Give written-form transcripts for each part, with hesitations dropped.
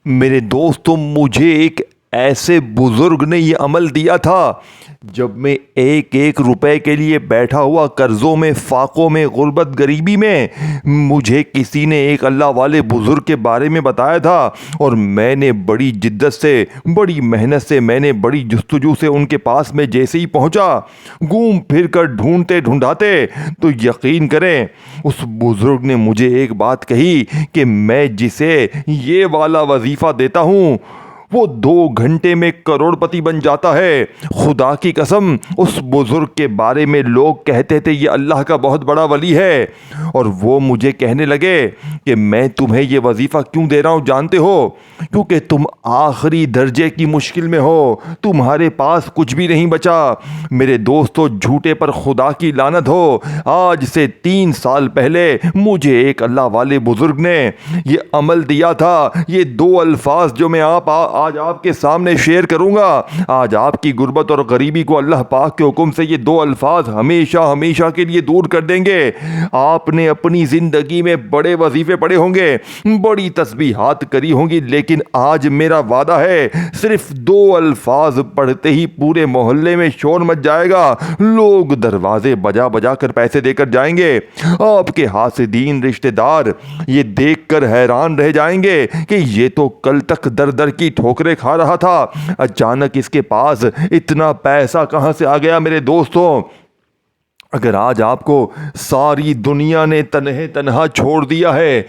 میرے دوستوں، مجھے ایک ایسے بزرگ نے یہ عمل دیا تھا جب میں ایک ایک روپے کے لیے بیٹھا ہوا قرضوں میں، فاقوں میں، غربت غریبی میں، مجھے کسی نے ایک اللہ والے بزرگ کے بارے میں بتایا تھا، اور میں نے بڑی جدت سے، بڑی محنت سے، میں نے بڑی جستجو سے ان کے پاس میں جیسے ہی پہنچا، گھوم پھر کر ڈھونڈتے ڈھونڈاتے، تو یقین کریں اس بزرگ نے مجھے ایک بات کہی کہ میں جسے یہ والا وظیفہ دیتا ہوں وہ 2 گھنٹے میں کروڑ پتی بن جاتا ہے۔ خدا کی قسم، اس بزرگ کے بارے میں لوگ کہتے تھے یہ اللہ کا بہت بڑا ولی ہے، اور وہ مجھے کہنے لگے کہ میں تمہیں یہ وظیفہ کیوں دے رہا ہوں جانتے ہو؟ کیونکہ تم آخری درجے کی مشکل میں ہو، تمہارے پاس کچھ بھی نہیں بچا۔ میرے دوستو، جھوٹے پر خدا کی لعنت ہو۔ آج سے 3 سال پہلے مجھے ایک اللہ والے بزرگ نے یہ عمل دیا تھا۔ یہ 2 الفاظ جو میں آج آپ کے سامنے شیئر کروں گا، آج آپ کی غربت اور غریبی کو اللہ پاک کے حکم سے یہ 2 الفاظ ہمیشہ ہمیشہ کے لیے دور کر دیں گے۔ آپ نے اپنی زندگی میں بڑے وظیفے پڑھے ہوں گے، بڑی تسبیحات کری ہوں گی، لیکن آج میرا وعدہ ہے صرف 2 الفاظ پڑھتے ہی پورے محلے میں شور مچ جائے گا، لوگ دروازے بجا بجا کر پیسے دے کر جائیں گے، آپ کے حاسدین رشتہ دار یہ دیکھ کر حیران رہ جائیں گے کہ یہ تو کل تک در در کی ٹھوکریں کھا رہا تھا، اچانک اس کے پاس اتنا پیسہ کہاں سے آ گیا؟ میرے دوستوں، اگر آج آپ کو ساری دنیا نے تنہا چھوڑ دیا ہے،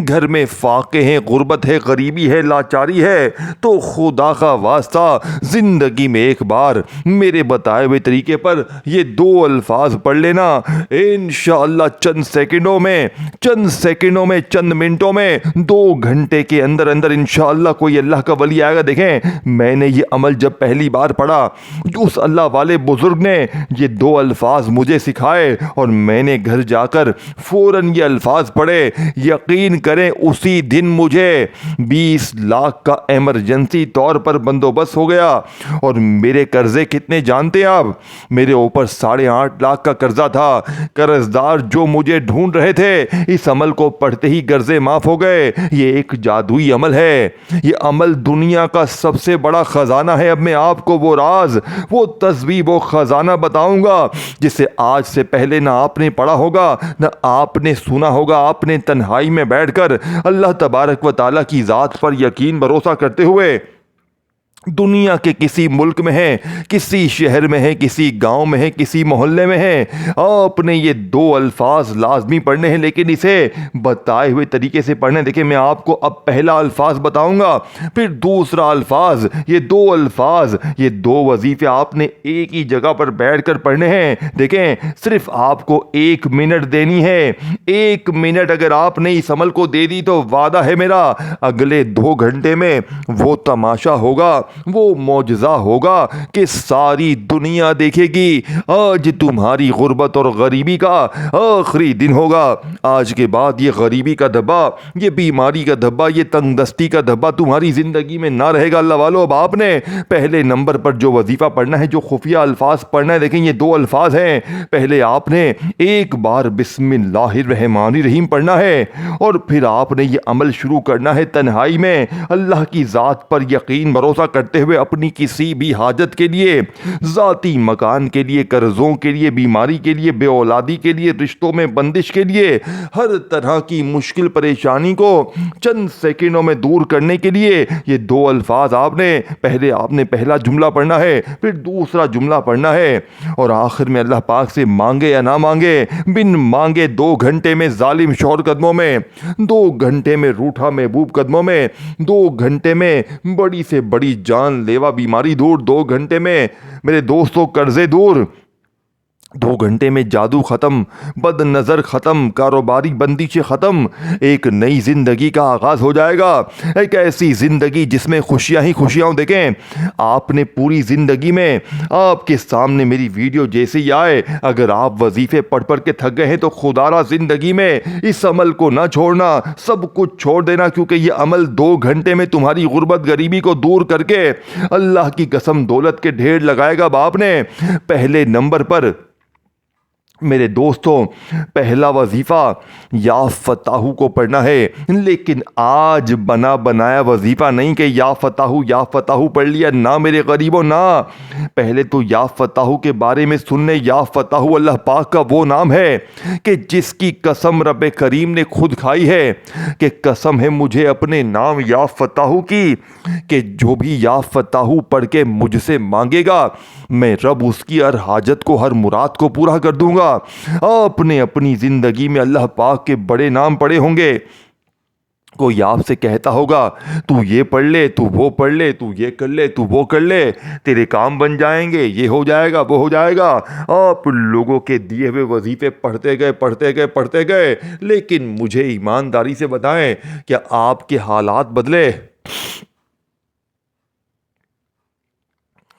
گھر میں فاقے ہیں، غربت ہے، غریبی ہے، لاچاری ہے، تو خدا کا واسطہ زندگی میں ایک بار میرے بتائے ہوئے طریقے پر یہ 2 الفاظ پڑھ لینا، انشاءاللہ چند سیکنڈوں میں، چند منٹوں میں، 2 گھنٹے کے اندر انشاءاللہ کوئی اللہ کا ولی آئے گا۔ دیکھیں، میں نے یہ عمل جب پہلی بار پڑھا، اس اللہ والے بزرگ نے یہ 2 الفاظ مجھے سکھائے اور میں نے گھر جا کر فوراً یہ الفاظ پڑھے، یقین کریں اسی دن مجھے 20 لاکھ کا ایمرجنسی طور پر بندوبست ہو گیا۔ اور میرے قرضے کتنے جانتے ہیں آپ؟ میرے اوپر 8.5 لاکھ کا قرضہ تھا۔ قرضدار جو مجھے ڈھونڈ رہے تھے، اس عمل کو پڑھتے ہی قرضے معاف ہو گئے۔ یہ ایک جادوئی عمل ہے، یہ عمل دنیا کا سب سے بڑا خزانہ ہے۔ اب میں آپ کو وہ راز، وہ تسبیح، وہ خزانہ بتاؤں گا جسے آج سے پہلے نہ آپ نے پڑھا ہوگا، نہ آپ نے سنا ہوگا۔ آپ نے تنہائی میں بیٹھ کر اللہ تبارک و تعالیٰ کی ذات پر یقین بھروسہ کرتے ہوئے دنیا کے کسی ملک میں ہیں، کسی شہر میں ہیں، کسی گاؤں میں ہیں، کسی محلے میں ہیں، آپ نے یہ 2 الفاظ لازمی پڑھنے ہیں، لیکن اسے بتائے ہوئے طریقے سے پڑھنے ہیں۔ دیکھیں، میں آپ کو اب پہلا الفاظ بتاؤں گا، پھر دوسرا الفاظ، یہ 2 الفاظ، یہ 2 وظیفے آپ نے ایک ہی جگہ پر بیٹھ کر پڑھنے ہیں۔ دیکھیں، صرف آپ کو 1 منٹ دینی ہے۔ 1 منٹ اگر آپ نے اس عمل کو دے دی تو وعدہ ہے میرا، اگلے 2 گھنٹے میں وہ تماشا ہوگا، وہ معجزہ ہوگا کہ ساری دنیا دیکھے گی۔ آج تمہاری غربت اور غریبی کا آخری دن ہوگا۔ آج کے بعد یہ غریبی کا دھبا، یہ بیماری کا دھبا، یہ تنگ دستی کا دھبا تمہاری زندگی میں نہ رہے گا۔ اللہ والو، اب آپ نے پہلے نمبر پر جو وظیفہ پڑھنا ہے، جو خفیہ الفاظ پڑھنا ہے، دیکھیں یہ 2 الفاظ ہیں۔ پہلے آپ نے ایک بار بسم اللہ الرحمن الرحیم پڑھنا ہے، اور پھر آپ نے یہ عمل شروع کرنا ہے تنہائی میں، اللہ کی ذات پر یقین بھروسہ کرتے ہوئے، اپنی کسی بھی حاجت کے لیے، ذاتی مکان کے لیے، قرضوں کے لیے، بیماری کے لیے، بے اولادی کے لیے، رشتوں میں بندش کے لیے، ہر طرح کی مشکل پریشانی کو چند سیکنڈوں میں دور کرنے کے لیے یہ 2 الفاظ آپ نے پہلا جملہ پڑھنا ہے، پھر دوسرا جملہ پڑھنا ہے، اور آخر میں اللہ پاک سے مانگے یا نہ مانگے، بن مانگے 2 گھنٹے میں ظالم شوہر قدموں میں، 2 گھنٹے میں روٹھا محبوب قدموں میں، 2 گھنٹے میں بڑی سے بڑی جان لیوا بیماری دور، 2 گھنٹے میں میرے دوستوں قرضے دور، 2 گھنٹے میں جادو ختم، بد نظر ختم، کاروباری بندشیں ختم، ایک نئی زندگی کا آغاز ہو جائے گا، ایک ایسی زندگی جس میں خوشیاں ہی خوشیاں ہوں۔ دیکھیں، آپ نے پوری زندگی میں، آپ کے سامنے میری ویڈیو جیسے ہی آئے، اگر آپ وظیفے پڑھ کے تھک گئے ہیں تو خدا را زندگی میں اس عمل کو نہ چھوڑنا، سب کچھ چھوڑ دینا، کیونکہ یہ عمل 2 گھنٹے میں تمہاری غربت غریبی کو دور کر کے اللہ کی قسم دولت کے ڈھیر لگائے گا۔ باپ نے پہلے نمبر پر میرے دوستوں، پہلا وظیفہ یا فتاحو کو پڑھنا ہے، لیکن آج بنا بنایا وظیفہ نہیں کہ یا فتاحو پڑھ لیا، نہ میرے غریبوں نہ۔ پہلے تو یا فتاحو کے بارے میں سننے۔ یا فتاحو اللہ پاک کا وہ نام ہے کہ جس کی قسم رب کریم نے خود کھائی ہے کہ قسم ہے مجھے اپنے نام یا فتاحو کی کہ جو بھی یا فتاحو پڑھ کے مجھ سے مانگے گا میں رب اس کی ہر حاجت کو، ہر مراد کو پورا کر دوں گا۔ آپ نے اپنی زندگی میں اللہ پاک کے بڑے نام پڑھے ہوں گے۔ کوئی آپ سے کہتا ہوگا تو یہ پڑھ لے، تو وہ پڑھ لے، تو یہ کر لے، تو وہ کر لے، تیرے کام بن جائیں گے، یہ ہو جائے گا، وہ ہو جائے گا۔ آپ لوگوں کے دیے ہوئے وظیفے پڑھتے گئے، لیکن مجھے ایمانداری سے بتائیں کیا آپ کے حالات بدلے؟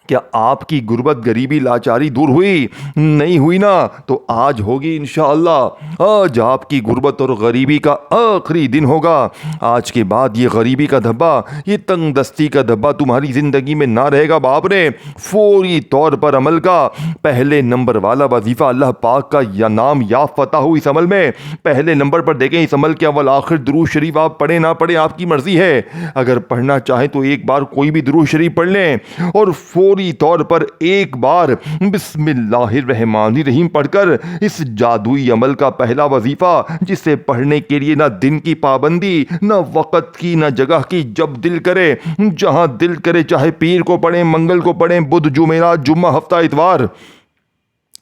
کیا آپ کی غربت، غریبی، لاچاری دور ہوئی؟ نہیں ہوئی نا، تو آج ہوگی انشاءاللہ۔ آج آپ کی غربت اور غریبی کا آخری دن ہوگا۔ آج کے بعد یہ غریبی کا دھبا، یہ تنگ دستی کا دھبا تمہاری زندگی میں نہ رہے گا۔ باپ نے فوری طور پر عمل کا پہلے نمبر والا وظیفہ اللہ پاک کا یا نام یا فتح ہو۔ اس عمل میں پہلے نمبر پر دیکھیں، اس عمل کے اول آخر درود شریف آپ پڑھیں نہ پڑھیں آپ کی مرضی ہے۔ اگر پڑھنا چاہیں تو ایک بار کوئی بھی درود شریف پڑھ لیں اور فوری طور پر ایک بار بسم اللہ الرحمن الرحیم پڑھ کر اس جادوئی عمل کا پہلا وظیفہ، جسے پڑھنے کے لیے نہ دن کی پابندی، نہ وقت کی، نہ جگہ کی، جب دل کرے، جہاں دل کرے، چاہے پیر کو پڑھیں، منگل کو پڑھیں، بدھ، جمعرات، جمعہ، ہفتہ، اتوار،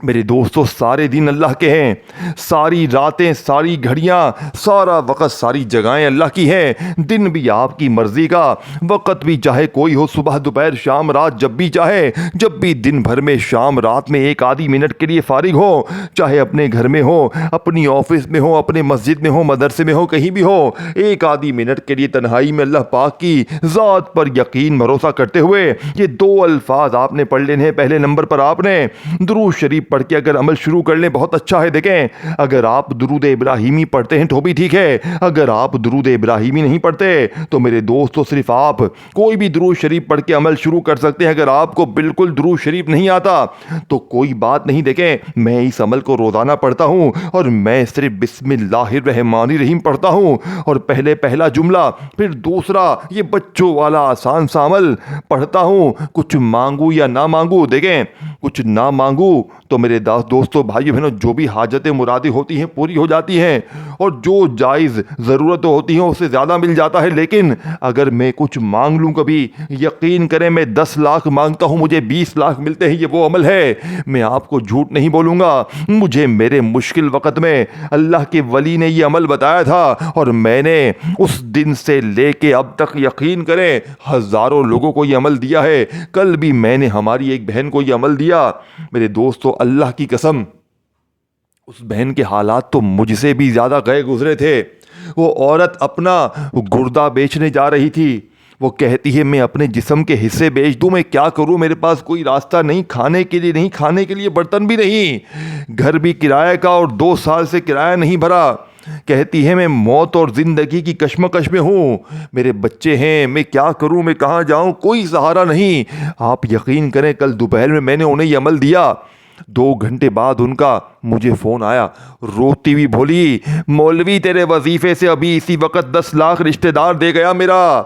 میرے دوستو سارے دن اللہ کے ہیں، ساری راتیں، ساری گھڑیاں، سارا وقت، ساری جگہیں اللہ کی ہیں۔ دن بھی آپ کی مرضی کا، وقت بھی چاہے کوئی ہو، صبح، دوپہر، شام، رات، جب بھی چاہے، جب بھی دن بھر میں، شام، رات میں ایک آدھی منٹ کے لیے فارغ ہو، چاہے اپنے گھر میں ہو، اپنی آفس میں ہو، اپنے مسجد میں ہو، مدرسے میں ہو، کہیں بھی ہو، ایک آدھی منٹ کے لیے تنہائی میں اللہ پاک کی ذات پر یقین بھروسہ کرتے ہوئے یہ دو الفاظ آپ نے پڑھ لینے ہیں۔ پہلے نمبر پر آپ نے درود شریف پڑھ کے اگر عمل شروع کر لیں بہت اچھا ہے۔ دیکھیں، اگر آپ درود ابراہیمی پڑھتے ہیں تو بھی ٹھیک ہے، اگر آپ درود ابراہیمی نہیں پڑھتے تو میرے دوستو صرف آپ کوئی بھی درود شریف پڑھ کے عمل شروع کر سکتے ہیں۔ اگر آپ کو بالکل درود شریف نہیں آتا تو کوئی بات نہیں، دیکھیں میں اس عمل کو روزانہ پڑھتا ہوں اور میں صرف بسم اللہ الرحمن الرحیم پڑھتا ہوں اور پہلا جملہ، پھر دوسرا، یہ بچوں والا آسان سا عمل پڑھتا ہوں۔ کچھ مانگو یا نہ مانگو، دیکھیں کچھ نہ مانگو تو میرے دوستو، بھائیو بہنوں، جو بھی حاجتیں مرادیں ہوتی ہیں پوری ہو جاتی ہیں اور جو جائز ضرورتیں ہوتی ہیں اس سے زیادہ مل جاتا ہے۔ لیکن اگر میں کچھ مانگ لوں کبھی، یقین کریں میں 10 لاکھ مانگتا ہوں مجھے 20 لاکھ ملتے ہیں، یہ وہ عمل ہے۔ میں آپ کو جھوٹ نہیں بولوں گا، مجھے میرے مشکل وقت میں اللہ کے ولی نے یہ عمل بتایا تھا اور میں نے اس دن سے لے کے اب تک یقین کریں ہزاروں لوگوں کو یہ عمل دیا ہے۔ کل بھی میں نے ہماری ایک بہن کو یہ عمل دیا۔ میرے دوستو اللہ کی قسم، اس بہن کے حالات تو مجھ سے بھی زیادہ گئے گزرے تھے۔ وہ عورت اپنا گردہ بیچنے جا رہی تھی۔ وہ کہتی ہے میں اپنے جسم کے حصے بیچ دوں، میں کیا کروں، میرے پاس کوئی راستہ نہیں، کھانے کے لیے نہیں، کھانے کے لیے برتن بھی نہیں، گھر بھی کرایہ کا اور 2 سال سے کرایہ نہیں بھرا۔ کہتی ہے میں موت اور زندگی کی کشمکش میں ہوں، میرے بچے ہیں، میں کیا کروں، میں کہاں جاؤں، کوئی سہارا نہیں۔ آپ یقین کریں کل دوپہر میں نے انہیں یہ عمل دیا، 2 گھنٹے بعد ان کا مجھے فون آیا، روتی ہوئی بولی مولوی تیرے وظیفے سے ابھی اسی وقت 10 لاکھ رشتہ دار دے گیا میرا۔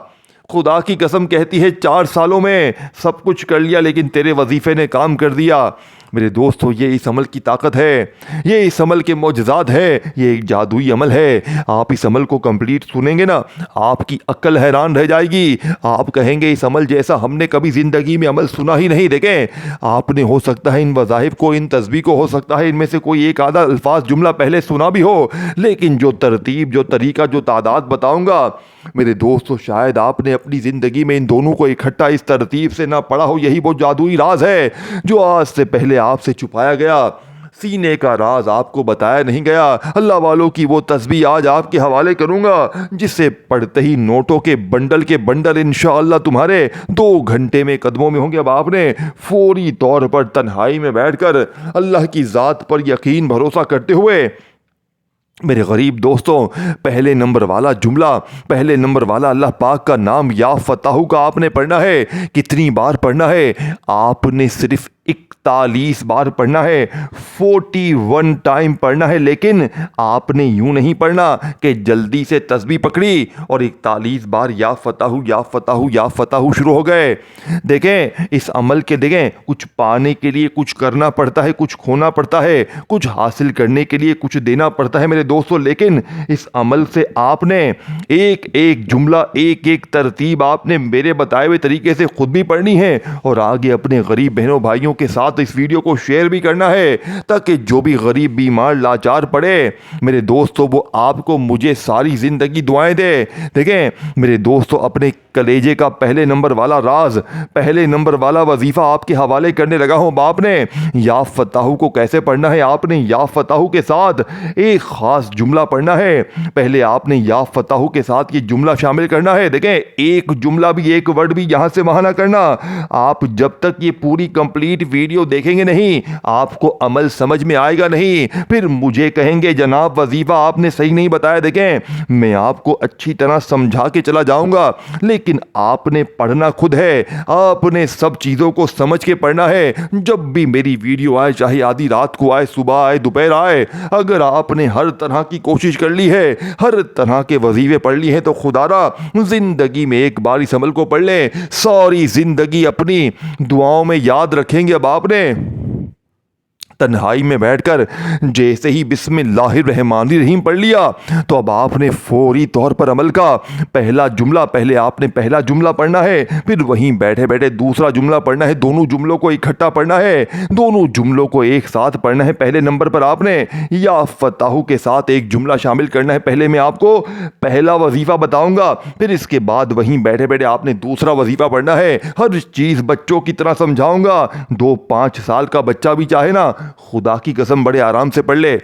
خدا کی قسم کہتی ہے 4 سالوں میں سب کچھ کر لیا لیکن تیرے وظیفے نے کام کر دیا۔ میرے دوستو یہ اس عمل کی طاقت ہے، یہ اس عمل کے معجزات ہے، یہ ایک جادوئی عمل ہے۔ آپ اس عمل کو کمپلیٹ سنیں گے نا، آپ کی عقل حیران رہ جائے گی، آپ کہیں گے اس عمل جیسا ہم نے کبھی زندگی میں عمل سنا ہی نہیں۔ دیکھیں آپ نے ہو سکتا ہے ان وظائف کو، ان تسبیح کو، ہو سکتا ہے ان میں سے کوئی ایک آدھا الفاظ جملہ پہلے سنا بھی ہو، لیکن جو ترتیب، جو طریقہ، جو تعداد بتاؤں گا میرے دوستو شاید آپ نے اپنی زندگی میں ان دونوں کو اکٹھا اس ترتیب سے نہ پڑھا ہو۔ یہی وہ جادوئی راز ہے جو آج سے پہلے آپ سے چھپایا گیا، سینے کا راز آپ کو بتایا نہیں گیا۔ اللہ والوں کی وہ تسبیح آج آپ کے حوالے کروں گا جسے پڑھتے ہی نوٹوں کے بنڈل انشاءاللہ تمہارے 2 گھنٹے میں قدموں میں ہوں گے۔ اب آپ نے فوری طور پر تنہائی میں بیٹھ کر اللہ کی ذات پر یقین بھروسہ کرتے ہوئے میرے غریب دوستوں پہلے نمبر والا جملہ، پہلے نمبر والا اللہ پاک کا نام یا فتح کا آپ نے پڑھنا ہے۔ کتنی بار پڑھنا ہے؟ آپ نے صرف 41 بار پڑھنا ہے, 41 ٹائم پڑھنا ہے. لیکن آپ نے یوں نہیں پڑھنا کہ جلدی سے تسبیح پکڑی اور 41 بار یا فتح یا فتح یا فتح شروع ہو گئے. دیکھیں اس عمل کے دیکھیں کچھ پانے کے لیے کچھ کرنا پڑتا ہے, کچھ کھونا پڑتا ہے, کچھ حاصل کرنے کے لیے کچھ دینا پڑتا ہے میرے دوستوں. لیکن اس عمل سے آپ نے ایک ایک جملہ, ایک ایک ترتیب آپ نے میرے بتائے ہوئے طریقے سے خود بھی پڑھنی ہے اور آگے اپنے غریب بہنوں بھائیوں کے ساتھ اس ویڈیو کو شیئر بھی کرنا ہے, تاکہ جو بھی غریب بیمار لاچار پڑے میرے دوستوں وہ آپ کو مجھے ساری زندگی دعائیں دے. دیکھیں میرے دوستوں اپنے کلیجے کا پہلے نمبر والا راز, پہلے نمبر والا وظیفہ آپ کے حوالے کرنے لگا ہوں. باپ نے یا فتح کو کیسے پڑھنا ہے, آپ نے یا فتح کے ساتھ ایک خاص جملہ پڑھنا ہے. پہلے آپ نے یا فتح کے ساتھ یہ جملہ شامل کرنا ہے. دیکھیں ایک جملہ بھی, ایک ورڈ بھی یہاں سے وہاں نہ کرنا. آپ جب تک یہ پوری کمپلیٹ ویڈیو دیکھیں گے نہیں آپ کو عمل سمجھ میں آئے گا نہیں, پھر مجھے کہیں گے جناب وظیفہ آپ نے صحیح نہیں بتایا. دیکھیں میں آپ کو اچھی طرح سمجھا کے چلا جاؤں گا لیکن آپ نے پڑھنا خود ہے, آپ نے سب چیزوں کو سمجھ کے پڑھنا ہے. جب بھی میری ویڈیو آئے, چاہے آدھی رات کو آئے, صبح آئے, دوپہر آئے, اگر آپ نے ہر طرح کی کوشش کر لی ہے, ہر طرح کے وظیفے پڑھ لی ہیں تو خدا را زندگی میں ایک بار اس عمل کو پڑھ لیں, ساری زندگی اپنی دعاؤں میں یاد رکھیں گے. اب آپ نے تنہائی میں بیٹھ کر جیسے ہی بسم اللہ الرحمن الرحیم پڑھ لیا تو اب آپ نے فوری طور پر عمل کا پہلا جملہ, پہلے آپ نے پہلا جملہ پڑھنا ہے, پھر وہیں بیٹھے بیٹھے دوسرا جملہ پڑھنا ہے. دونوں جملوں کو اکٹھا پڑھنا ہے, دونوں جملوں کو ایک ساتھ پڑھنا ہے. پہلے نمبر پر آپ نے یا فتح کے ساتھ ایک جملہ شامل کرنا ہے. پہلے میں آپ کو پہلا وظیفہ بتاؤں گا, پھر اس کے بعد وہیں بیٹھے بیٹھے آپ نے دوسرا وظیفہ پڑھنا ہے. ہر چیز بچوں کی طرح سمجھاؤں گا. 2-5 سال کا بچہ بھی چاہے نا خدا کی قسم بڑے آرام سے پڑھ لے.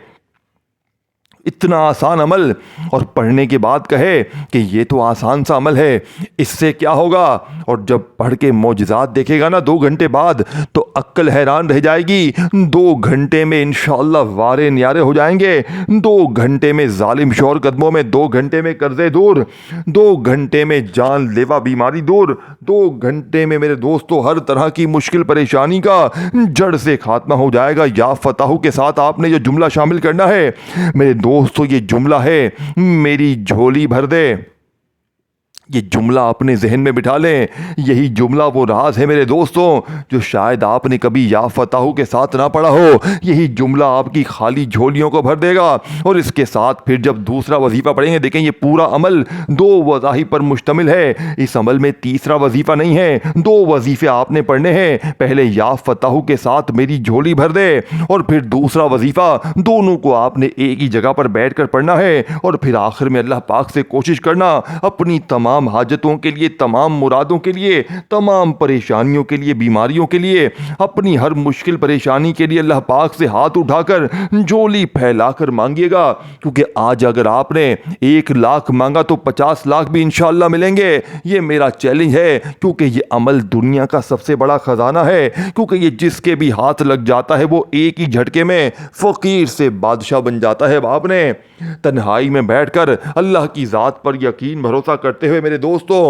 اتنا آسان عمل, اور پڑھنے کے بعد کہے کہ یہ تو آسان سا عمل ہے, اس سے کیا ہوگا. اور جب پڑھ کے معجزات دیکھے گا نا 2 گھنٹے بعد تو عقل حیران رہ جائے گی. 2 گھنٹے میں انشاءاللہ وارے نیارے ہو جائیں گے. 2 گھنٹے میں ظالم شور قدموں میں, 2 گھنٹے میں قرضے دور, 2 گھنٹے میں جان لیوا بیماری دور, 2 گھنٹے میں میرے دوستوں ہر طرح کی مشکل پریشانی کا جڑ سے خاتمہ ہو جائے گا. یا فتح کے ساتھ آپ نے جو جملہ شامل کرنا ہے میرے دوستو, یہ جملہ ہے میری جھولی بھر دے. یہ جملہ اپنے ذہن میں بٹھا لیں. یہی جملہ وہ راز ہے میرے دوستوں جو شاید آپ نے کبھی یا فتح کے ساتھ نہ پڑھا ہو. یہی جملہ آپ کی خالی جھولیوں کو بھر دے گا. اور اس کے ساتھ پھر جب دوسرا وظیفہ پڑھیں گے, دیکھیں یہ پورا عمل 2 وظائف پر مشتمل ہے. اس عمل میں تیسرا وظیفہ نہیں ہے, 2 وظیفے آپ نے پڑھنے ہیں. پہلے یا فتح کے ساتھ میری جھولی بھر دے, اور پھر دوسرا وظیفہ. دونوں کو آپ نے ایک ہی جگہ پر بیٹھ کر پڑھنا ہے. اور پھر آخر میں اللہ پاک سے کوشش کرنا اپنی تمام حاجتوں کے لیے, تمام مرادوں کے لیے, تمام پریشانیوں کے لیے, بیماریوں کے لیے, اپنی ہر مشکل پریشانی کے لیے اللہ پاک سے ہاتھ اٹھا کر جھولی پھیلا کر مانگیے گا. کیونکہ آج اگر آپ نے 1 لاکھ مانگا تو 50 لاکھ بھی انشاءاللہ ملیں گے. یہ میرا چیلنج ہے, کیونکہ یہ عمل دنیا کا سب سے بڑا خزانہ ہے. کیونکہ یہ جس کے بھی ہاتھ لگ جاتا ہے وہ ایک ہی جھٹکے میں فقیر سے بادشاہ بن جاتا ہے. آپ نے تنہائی میں بیٹھ کر اللہ کی ذات پر یقین بھروسہ کرتے ہوئے میرے دوستوں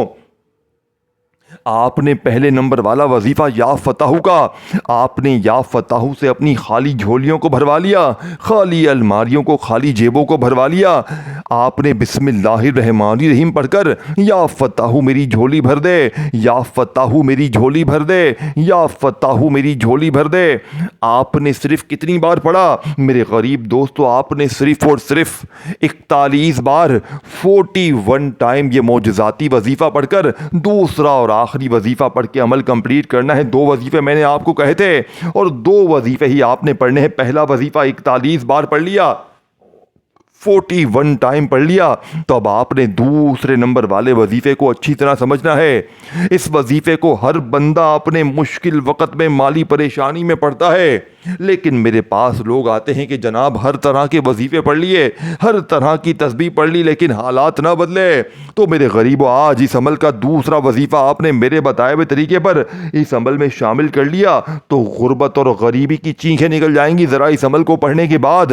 آپ نے پہلے نمبر والا وظیفہ یا فتح کا, آپ نے یا فتح سے اپنی خالی جھولیوں کو بھروا لیا, خالی الماریوں کو, خالی جیبوں کو بھروا لیا. آپ نے بسم اللہ الرحمن الرحیم پڑھ کر یا فتح میری جھولی بھر دے, یا فتح میری جھولی بھر دے, یا فتح میری جھولی بھر دے. آپ نے صرف کتنی بار پڑھا میرے غریب دوستو, آپ نے صرف اور صرف 41 بار 41 ٹائم یہ معجزاتی وظیفہ پڑھ کر دوسرا اور آخری وظیفہ پڑھ کے عمل کمپلیٹ کرنا ہے. 2 وظیفے میں نے آپ کو کہے تھے اور 2 وظیفے ہی آپ نے پڑھنے ہیں. پہلا وظیفہ 41 بار پڑھ لیا, 41 ٹائم پڑھ لیا, تو اب آپ نے دوسرے نمبر والے وظیفے کو اچھی طرح سمجھنا ہے. اس وظیفے کو ہر بندہ اپنے مشکل وقت میں, مالی پریشانی میں پڑھتا ہے. لیکن میرے پاس لوگ آتے ہیں کہ جناب ہر طرح کے وظیفے پڑھ لیے, ہر طرح کی تسبیح پڑھ لی, لیکن حالات نہ بدلے. تو میرے غریبوں, آج اس عمل کا دوسرا وظیفہ آپ نے میرے بتائے ہوئے طریقے پر اس عمل میں شامل کر لیا تو غربت اور غریبی کی چینخیں نکل جائیں گی ذرا اس عمل کو پڑھنے کے بعد.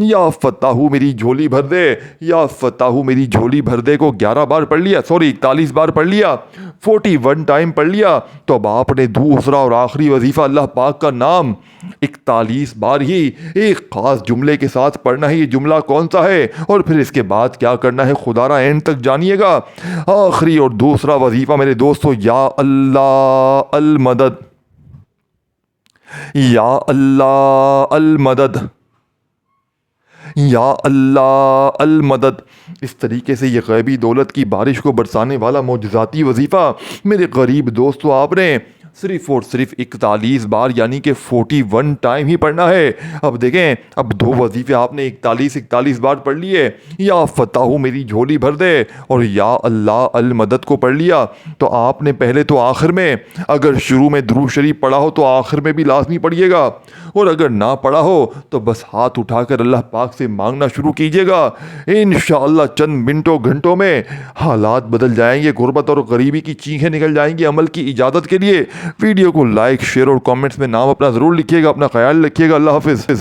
یا فتاحو میری جھولی بھر دے، یا فتاحو میری جھولی بھر دے کو 11 بار پڑھ لیا، 41 بار پڑھ لیا، 41 ٹائم پڑھ لیا، تو اب آپ نے دوسرا اور آخری وظیفہ اللہ پاک کا نام 41 بار ہی ایک خاص جملے کے ساتھ پڑھنا ہے۔ یہ جملہ کون سا ہے اور پھر اس کے بعد کیا کرنا ہے خدا را اینڈ تک جانیے گا۔ آخری اور دوسرا وظیفہ میرے دوستو، یا اللہ المدد، یا اللہ المدد، یا اللہ المدد۔ اس طریقے سے یہ غیبی دولت کی بارش کو برسانے والا معجزاتی وظیفہ میرے غریب دوستو آپ نے صرف اور صرف 41 بار یعنی کہ 41 ٹائم ہی پڑھنا ہے۔ اب دیکھیں، اب 2 وظیفے آپ نے 41 بار پڑھ لیے، یا فتاحو میری جھولی بھر دے اور یا اللہ المدد کو پڑھ لیا، تو آپ نے پہلے تو آخر میں اگر شروع میں درود شریف پڑھا ہو تو آخر میں بھی لازمی پڑھیے گا، اور اگر نہ پڑھا ہو تو بس ہاتھ اٹھا کر اللہ پاک سے مانگنا شروع کیجیے گا۔ انشاءاللہ چند منٹوں گھنٹوں میں حالات بدل جائیں گے، غربت اور غریبی کی چیخیں نکل جائیں گی۔ عمل کی اجازت کے لیے ویڈیو کو لائک، شیئر اور کامنٹس میں نام اپنا ضرور لکھیے گا۔ اپنا خیال رکھیے گا۔ اللہ حافظ۔